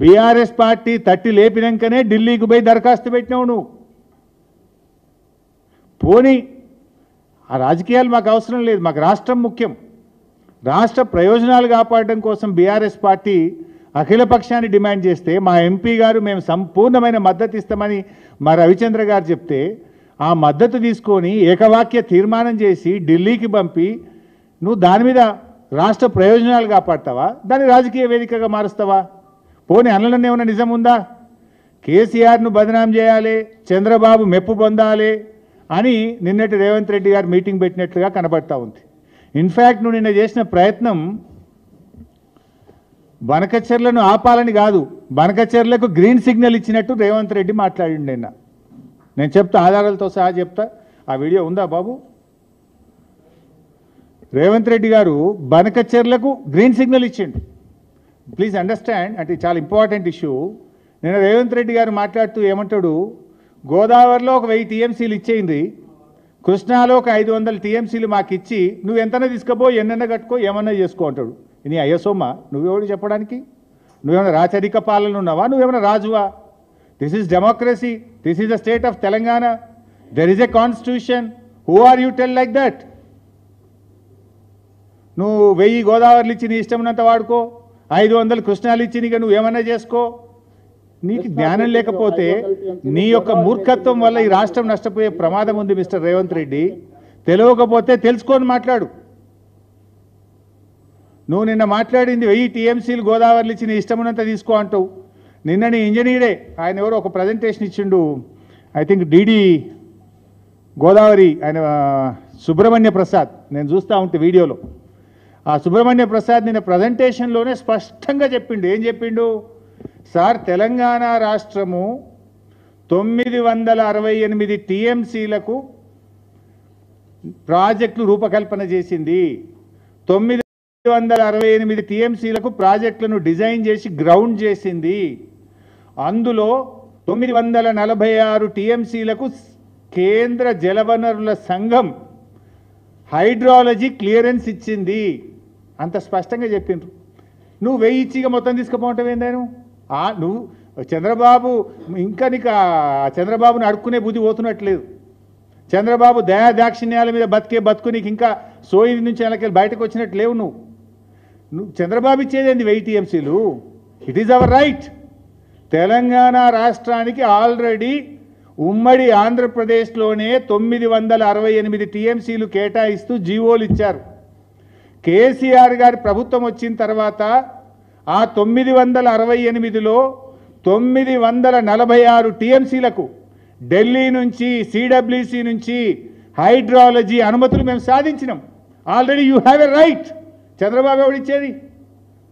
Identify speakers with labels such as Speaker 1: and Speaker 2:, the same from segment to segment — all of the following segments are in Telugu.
Speaker 1: బీఆర్ఎస్ పార్టీ తట్టి లేపినాకనే ఢిల్లీకి పోయి దరఖాస్తు పెట్టినావు నువ్వు. పోనీ ఆ రాజకీయాలు మాకు అవసరం లేదు, మాకు రాష్ట్రం ముఖ్యం. రాష్ట్ర ప్రయోజనాలు కాపాడడం కోసం బీఆర్ఎస్ పార్టీ అఖిలపక్షాన్ని డిమాండ్ చేస్తే మా ఎంపీ గారు మేము సంపూర్ణమైన మద్దతు ఇస్తామని మా రవిచంద్ర గారు చెప్తే ఆ మద్దతు తీసుకొని ఏకవాక్య తీర్మానం చేసి ఢిల్లీకి పంపి నువ్వు దాని మీద రాష్ట్ర ప్రయోజనాలు కాపాడతావా, దాన్ని రాజకీయ వేదికగా మారుస్తావా? పోనీ అనలనే ఉన్న నిజం ఉందా? కేసీఆర్ను బదనాం చేయాలి, చంద్రబాబు మెప్పు పొందాలి అని నిన్నటి రేవంత్ రెడ్డి గారు మీటింగ్ పెట్టినట్లుగా కనబడతా ఉంది. ఇన్ఫ్యాక్ట్ నువ్వు నిన్న చేసిన ప్రయత్నం బనకచెర్లను ఆపాలని కాదు, బనకచెర్లకు గ్రీన్ సిగ్నల్ ఇచ్చినట్టు రేవంత్ రెడ్డి మాట్లాడిండు నిన్న. నేను చెప్తా, ఆధారాలతో సహా చెప్తా. ఆ వీడియో ఉందా బాబు? రేవంత్ రెడ్డి గారు బనకచెర్లకు గ్రీన్ సిగ్నల్ ఇచ్చిండు. ప్లీజ్ అండర్స్టాండ్, అంటే చాలా ఇంపార్టెంట్ ఇష్యూ. నిన్న రేవంత్ రెడ్డి గారు మాట్లాడుతూ ఏమంటాడు, గోదావరిలో ఒక 1000 టీఎంసీలు ఇచ్చేయింది, కృష్ణాలో ఒక 500 టీఎంసీలు మాకు ఇచ్చి నువ్వు ఎంతనా తీసుకుపో, ఎన్నైనా కట్టుకో, ఏమన్నా చేసుకో అంటాడు. నీ అయ్యసోమ్మ నువ్వెవడు చెప్పడానికి? నువ్వేమైనా రాచరిక పాలన ఉన్నావా? నువ్వేమైనా రాజువా? This is democracy, this is the state of Telangana, there is a constitution. Who are you tell like that? నువ్వు 1000 గోదావరిలు ఇచ్చి నీ ఇష్టం ఉన్నంత వాడుకో, 500 కృష్ణాలు ఇచ్చి నీకు నువ్వేమన్నా చేసుకో. నీకు జ్ఞానం లేకపోతే నీ యొక్క మూర్ఖత్వం వల్ల ఈ రాష్ట్రం నష్టపోయే ప్రమాదం ఉంది మిస్టర్ రేవంత్ రెడ్డి. తెలియకపోతే తెలుసుకొని మాట్లాడు. నువ్వు నిన్న మాట్లాడింది 1000 టీఎంసీలు గోదావరిలు ఇచ్చి నీ ఇష్టం ఉన్నంత తీసుకో అంటావు. నిన్న నీ ఇంజనీరే ఆయన ఎవరో ఒక ప్రజెంటేషన్ ఇచ్చిండు, ఐ థింక్ డిడి గోదావరి, ఆయన సుబ్రహ్మణ్య ప్రసాద్, నేను చూస్తూ ఉంటే వీడియోలో. ఆ సుబ్రహ్మణ్య ప్రసాద్ నిన్న ప్రజెంటేషన్లోనే స్పష్టంగా చెప్పిండు. ఏం చెప్పిండు? సార్, తెలంగాణ రాష్ట్రము 968 టీఎంసీలకు ప్రాజెక్టులు రూపకల్పన చేసింది. 968 టీఎంసీలకు ప్రాజెక్టులను డిజైన్ చేసి గ్రౌండ్ చేసింది. అందులో 946 టీఎంసీలకు కేంద్ర జలవనరుల సంఘం హైడ్రాలజీ క్లియరెన్స్ ఇచ్చింది. అంత స్పష్టంగా చెప్పిండ్రు. నువ్వు 1000 ఇచ్చిగా మొత్తం తీసుకుపోవటం ఏందాను? నువ్వు చంద్రబాబు ఇంకా నీకు చంద్రబాబుని అడుక్కునే బుద్ధి పోతున్నట్లేదు. చంద్రబాబు దయా దాక్షిణ్యాల మీద బతుకు నీకు ఇంకా సోయి నుంచి నెలకెళ్ళి బయటకు వచ్చినట్టు లేవు. నువ్వు చంద్రబాబు ఇచ్చేదేంది 1000 టీఎంసీలు? It is our right. Telangana రాష్ట్రానికి ఆల్రెడీ ఉమ్మడి ఆంధ్రప్రదేశ్లోనే 968 టీఎంసీలు కేటాయిస్తూ జీవోలు ఇచ్చారు. కేసీఆర్ గారి ప్రభుత్వం వచ్చిన తర్వాత ఆ 968లో 946 టీఎంసీలకు ఢిల్లీ నుంచి, సిడబ్ల్యూసి నుంచి హైడ్రాలజీ అనుమతులు మేము సాధించినాం. Already you have a right. Chandrababu ఎవడిచ్చేది?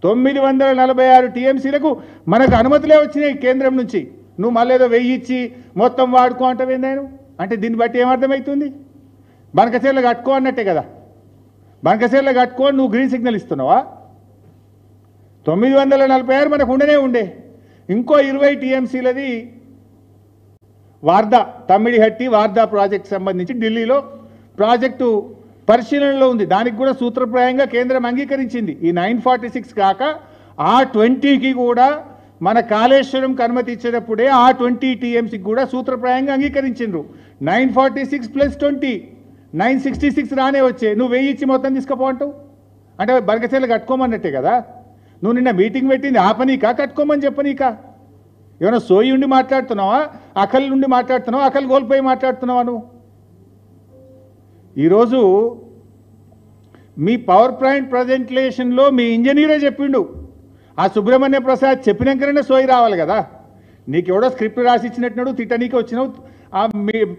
Speaker 1: 946 టీఎంసీలకు మనకు అనుమతులే వచ్చినాయి కేంద్రం నుంచి. నువ్వు మళ్ళీ ఏదో 1000 ఇచ్చి మొత్తం వాడుకో అంటావేందాను? అంటే దీన్ని బట్టి ఏమర్థమవుతుంది? బనకచెర్ల కట్టుకో అన్నట్టే కదా. బనకచెర్ల కట్టుకో నువ్వు గ్రీన్ సిగ్నల్ ఇస్తున్నావా? 946 మనకు ఉండే ఇంకో 20 టీఎంసీలది వార్దా, తమ్మిడిహట్టి వార్దా ప్రాజెక్ట్ సంబంధించి ఢిల్లీలో ప్రాజెక్టు పరిశీలనలో ఉంది. దానికి కూడా సూత్రప్రాయంగా కేంద్రం అంగీకరించింది. ఈ 946 కాక ఆ 20కి కూడా మన కాళేశ్వరంకి అనుమతి ఇచ్చేటప్పుడే ఆ 20 టీఎంసీకి కూడా సూత్రప్రాయంగా అంగీకరించిండ్రు. 946 + 20 966 రానే వచ్చే. నువ్వు 1000 ఇచ్చి మొత్తం తీసుకుపోంటావు అంటే బనకచెర్లు కట్టుకోమన్నట్టే కదా. నువ్వు నిన్న మీటింగ్ పెట్టింది ఆపనీకా కట్టుకోమని చెప్పనీకా? ఏమైనా సోయి ఉండి మాట్లాడుతున్నావా, అకల్ నుండి మాట్లాడుతున్నావా, అకల్ కోల్పోయి మాట్లాడుతున్నావా? నువ్వు ఈరోజు మీ పవర్ పాయింట్ ప్రజెంటేషన్లో మీ ఇంజనీరే చెప్పిండు. ఆ సుబ్రహ్మణ్య ప్రసాద్ చెప్పినాకనే సోయి రావాలి కదా. నీకు ఎవడో స్క్రిప్ట్ రాసి ఇచ్చినట్టు తిట్టనీకి వచ్చినావు, ఆ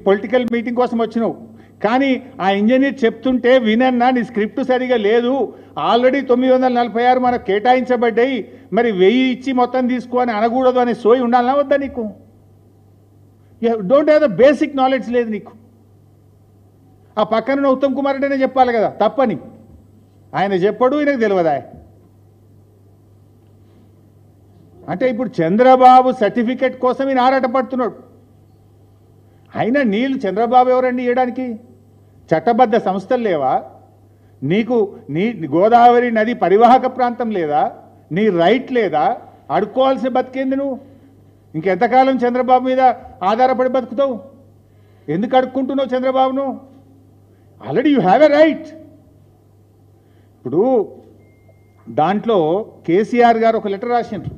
Speaker 1: పొలిటికల్ మీటింగ్ కోసం వచ్చినావు. కానీ ఆ ఇంజనీర్ చెప్తుంటే వినన్నా నీ స్క్రిప్ట్ సరిగా లేదు, ఆల్రెడీ 946 మనకు కేటాయించబడ్డాయి, మరి 1000 ఇచ్చి మొత్తం తీసుకో అని అనకూడదు అనే సోయి ఉండాలన్నా వద్దా నీకు? Don't have the basic knowledge లేదు నీకు. ఆ పక్కన ఉత్తమ్ కుమార్ రెడ్డినే చెప్పాలి కదా తప్పని. ఆయన చెప్పడు, ఈయనకు తెలియదా? అంటే ఇప్పుడు చంద్రబాబు సర్టిఫికెట్ కోసం ఈయన ఆరాటపడుతున్నాడు. అయినా నీళ్ళు చంద్రబాబు ఎవరండి ఇవ్వడానికి? చట్టబద్ధ సంస్థలు లేవా నీకు? నీ గోదావరి నది పరివాహక ప్రాంతం లేదా? నీ రైట్ లేదా? అడుక్కోవాల్సిన బతికేంది నువ్వు? ఇంకెంతకాలం చంద్రబాబు మీద ఆధారపడి బతుకుతావు? ఎందుకు అడుక్కుంటున్నావు చంద్రబాబును? Already you have a right. ఇప్పుడు దాంట్లో కేసీఆర్ గారు ఒక లెటర్ రాసిండ్రు.